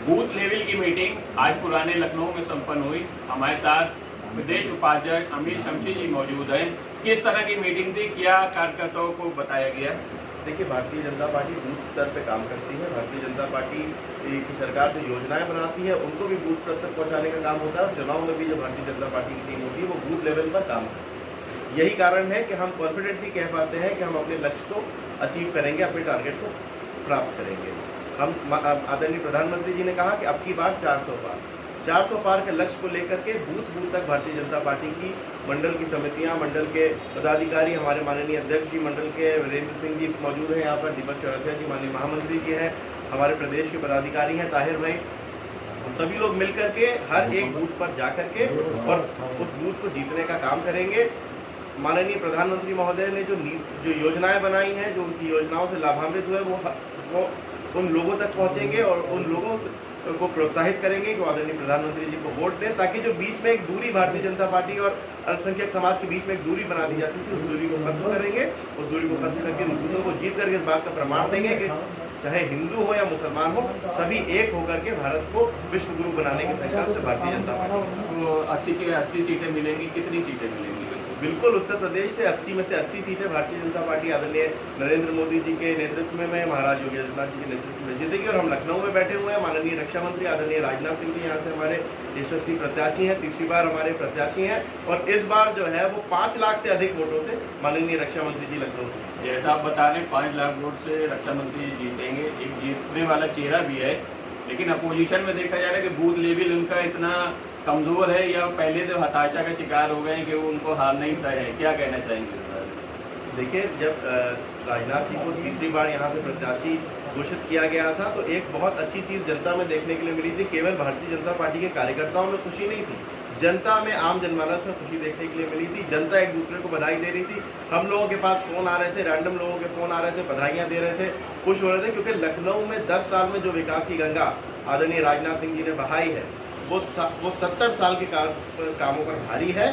Booth level की meeting आज पुराने लखनऊ में संपन्न हुई। हमारे साथ प्रदेश उपाध्यक्ष अमीर शमशी जी मौजूद हैं। किस तरह की मीटिंग थी, क्या कार्यकर्ताओं को बताया गया? देखिए, भारतीय जनता पार्टी बूथ स्तर पे काम करती है। भारतीय जनता पार्टी की सरकार जो योजनाएं बनाती है उनको भी बूथ स्तर तक पहुंचाने का काम होता है और चुनाव में भी जो भारतीय जनता पार्टी की टीम होती है वो बूथ लेवल पर काम करती है। यही कारण है कि हम कॉन्फिडेंटली कह पाते हैं कि हम अपने लक्ष्य को अचीव करेंगे, अपने टारगेट को प्राप्त करेंगे। हम आदरणीय प्रधानमंत्री जी ने कहा कि अब की बार 400 पार के लक्ष्य को लेकर के बूथ तक भारतीय जनता पार्टी की मंडल की समितियां, मंडल के पदाधिकारी, हमारे माननीय अध्यक्ष जी मंडल के वीरेंद्र सिंह जी मौजूद हैं यहाँ पर, दीपक चौरसिया जी माननीय महामंत्री जी हैं, हमारे प्रदेश के पदाधिकारी हैं ताहिर भाई, हम सभी लोग मिलकर के हर एक बूथ पर जा करके और उस बूथ को जीतने का काम करेंगे। माननीय प्रधानमंत्री महोदय ने जो योजनाएं बनाई हैं, जो उनकी योजनाओं से लाभान्वित हुए वो उन लोगों तक पहुँचेंगे और उन लोगों को प्रोत्साहित करेंगे कि आदरणीय प्रधानमंत्री जी को वोट दें, ताकि जो बीच में एक दूरी भारतीय जनता पार्टी और अल्पसंख्यक समाज के बीच में एक दूरी बना दी जाती थी, उस दूरी को खत्म करेंगे। उस दूरी को खत्म करके उन बूथों को जीत करके इस बात का प्रमाण देंगे कि चाहे हिंदू हो या मुसलमान हो, सभी एक होकर के भारत को विश्व गुरु बनाने के संकल्प से भारतीय जनता पार्टी वो 80 की 80 सीटें मिलेंगी। कितनी सीटें मिलेंगी? बिल्कुल, उत्तर प्रदेश से 80 में से 80 सीटें भारतीय जनता पार्टी आदरणीय नरेंद्र मोदी जी के नेतृत्व में, महाराज योगी आदित्यनाथ जी के नेतृत्व में जीतेगी। और हम लखनऊ में बैठे हुए हैं, माननीय रक्षा मंत्री आदरणीय राजनाथ सिंह जी यहाँ से हमारे यशस्वी प्रत्याशी हैं, तीसरी बार हमारे प्रत्याशी हैं और इस बार जो है वो 5 लाख से अधिक वोटों से माननीय रक्षा मंत्री जी लखनऊ से। जैसा आप बता रहे 5 लाख वोट से रक्षा मंत्री जी जीतेंगे। एक जीतने वाला चेहरा भी है, लेकिन अपोजिशन में देखा जा रहा है कि बूथ लेवल उनका इतना कमजोर है या पहले तो हताशा का शिकार हो गए कि वो उनको हार नहीं तय है। क्या कहना चाहेंगे? देखिए, जब राजनाथ जी को तीसरी बार यहाँ से प्रत्याशी घोषित किया गया था तो एक बहुत अच्छी चीज़ जनता में देखने के लिए मिली थी। केवल भारतीय जनता पार्टी के कार्यकर्ताओं में खुशी नहीं थी, जनता में, आम जनमानस में खुशी देखने के लिए मिली थी। जनता एक दूसरे को बधाई दे रही थी। हम लोगों के पास फ़ोन आ रहे थे, रैंडम लोगों के फ़ोन आ रहे थे, बधाइयाँ दे रहे थे, खुश हो रहे थे, क्योंकि लखनऊ में 10 साल में जो विकास की गंगा आदरणीय राजनाथ सिंह जी ने बहाई है वो 70 साल के कामों पर भारी है।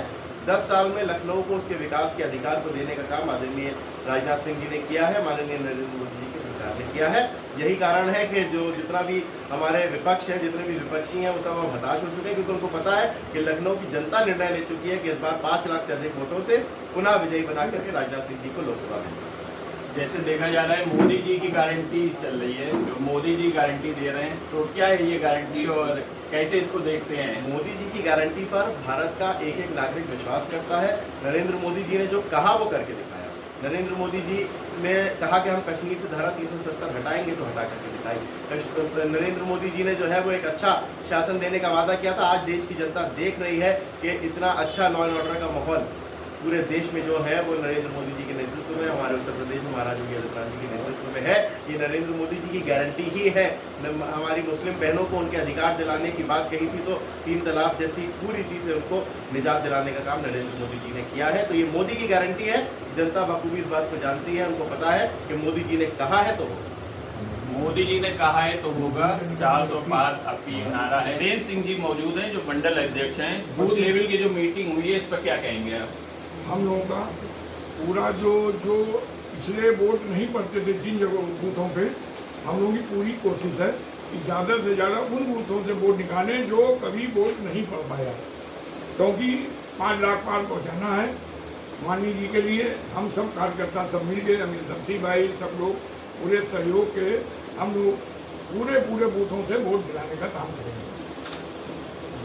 10 साल में लखनऊ को उसके विकास के अधिकार को देने का काम आदरणीय राजनाथ सिंह जी ने किया है, माननीय नरेंद्र मोदी जी की सरकार ने किया है। यही कारण है कि जितना भी हमारे विपक्ष है, जितने भी विपक्षी हैं, वो सब अब हताश हो चुके हैं, क्योंकि उनको पता है कि लखनऊ की जनता निर्णय ले चुकी है कि इस बार 5 लाख से अधिक वोटों से पुनः विजयी बना करके राजनाथ सिंह जी को लोकसभा में। जैसे देखा जा रहा है मोदी जी की गारंटी चल रही है, जो मोदी जी गारंटी दे रहे हैं, तो क्या है ये गारंटी और कैसे इसको देखते हैं? मोदी जी की गारंटी पर भारत का एक एक नागरिक विश्वास करता है। नरेंद्र मोदी जी ने जो कहा वो करके दिखाया। नरेंद्र मोदी जी ने कहा कि हम कश्मीर से धारा 370 हटाएंगे तो हटा करके दिखाई। नरेंद्र मोदी जी ने जो है वो एक अच्छा शासन देने का वादा किया था। आज देश की जनता देख रही है कि इतना अच्छा लॉ एंड ऑर्डर का माहौल पूरे देश में जो है वो नरेंद्र मोदी जी के नेतृत्व में, हमारे उत्तर प्रदेश में महाराज योगी आदित्यनाथ जी के नेतृत्व में है। ये नरेंद्र मोदी जी की गारंटी ही है। हमारी मुस्लिम बहनों को उनके अधिकार दिलाने की बात कही थी तो 3 तलाक जैसी पूरी चीज़ से उनको निजात दिलाने का काम नरेंद्र मोदी जी ने किया है। तो ये मोदी की गारंटी है। जनता बखूबी इस बात को जानती है, उनको पता है कि मोदी जी ने कहा है तो होगा। मोदी जी ने कहा है तो होगा। 400 पार आपकी नारा है। वीरेंद्र सिंह जी मौजूद हैं जो मंडल अध्यक्ष हैं। बूथ लेवल की जो मीटिंग हुई है इस पर क्या कहेंगे आप? हम लोगों का पूरा जो पिछले वोट नहीं पड़ते थे जिन जगह बूथों पे, हम लोगों की पूरी कोशिश है कि ज़्यादा से ज़्यादा उन बूथों से वोट निकालें जो कभी वोट नहीं पड़ पाया, क्योंकि 5 लाख पार पहुँचाना है माननीय जी के लिए। हम सब कार्यकर्ता सब मिल के, अमीर शमशी भाई, सब लोग पूरे सहयोग के हम लोग पूरे बूथों से वोट दिलाने का काम करेंगे।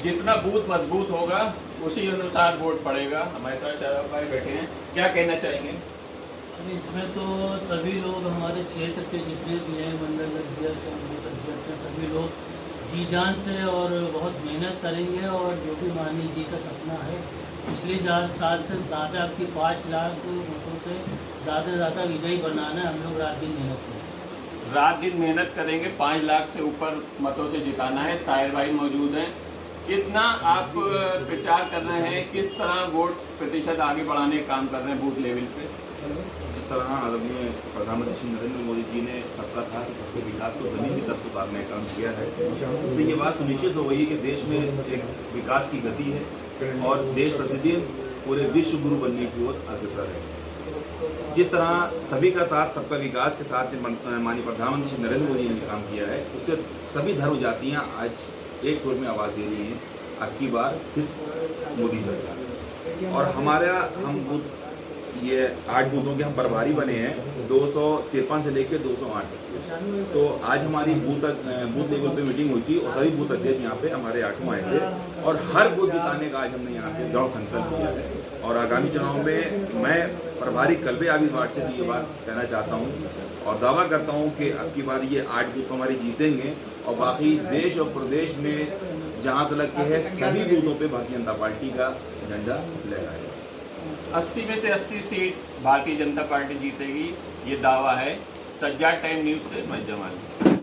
जितना बूथ मजबूत होगा उसी अनुसार वोट पड़ेगा। हमारे साथ शाहरुख भाई बैठे हैं, क्या कहना चाहेंगे? इसमें तो सभी लोग हमारे क्षेत्र के जितने भी हैं, मंडल अध्यक्ष, बूथ अध्यक्ष, सभी लोग जी जान से और बहुत मेहनत करेंगे और जो भी माननीय जी का सपना है पिछले साल से ज़्यादा आपकी 5 लाख वोटों से ज़्यादा विजयी बनाना है। हम लोग रात दिन मेहनत करेंगे। रात दिन मेहनत करेंगे, 5 लाख से ऊपर मतों से जिताना है। ताहिर भाई मौजूद हैं। कितना आप प्रचार कर रहे हैं, किस तरह वोट प्रतिशत आगे बढ़ाने का काम कर रहे हैं बूथ लेवल पे? जिस तरह आदरणीय प्रधानमंत्री श्री नरेंद्र मोदी जी ने सबका साथ सबके विकास को जमीन की तरफ उतारने का काम किया है, इससे ये बात सुनिश्चित हो गई है कि देश में एक विकास की गति है और देश प्रतिदिन पूरे विश्व गुरु बनने की ओर अग्रसर है। जिस तरह सभी का साथ सबका विकास के साथ माननीय प्रधानमंत्री श्री नरेंद्र मोदी ने काम किया है, उससे सभी धर्म जातियाँ आज एक छोर में आवाज़ दे रही हैं, अब की बार फिर मोदी सरकार। और हम बूथ ये 8 बूथों के हम प्रभारी बने हैं, 253 से लेकर 208 तक। तो आज हमारी बूथ लेवल पे मीटिंग हुई थी और सभी बूथ अध्यक्ष यहाँ पे हमारे 8 आए थे और हर बूथ जिताने का आज हमने यहाँ पे दृढ़ संकल्प किया है। और आगामी चुनाव में मैं प्रभारी कल्बे आबिद वार्ड से भी ये बात कहना चाहता हूँ और दावा करता हूँ कि अब की बार ये 8 बूथ हमारे जीतेंगे और बाकी देश और प्रदेश में जहाँ तक के है सभी बूथों पे भारतीय जनता पार्टी का झंडा लहराएगा। 80 में से 80 सीट भारतीय जनता पार्टी जीतेगी, ये दावा है। सज्जाद टाइम न्यूज़ से मैं जमाल।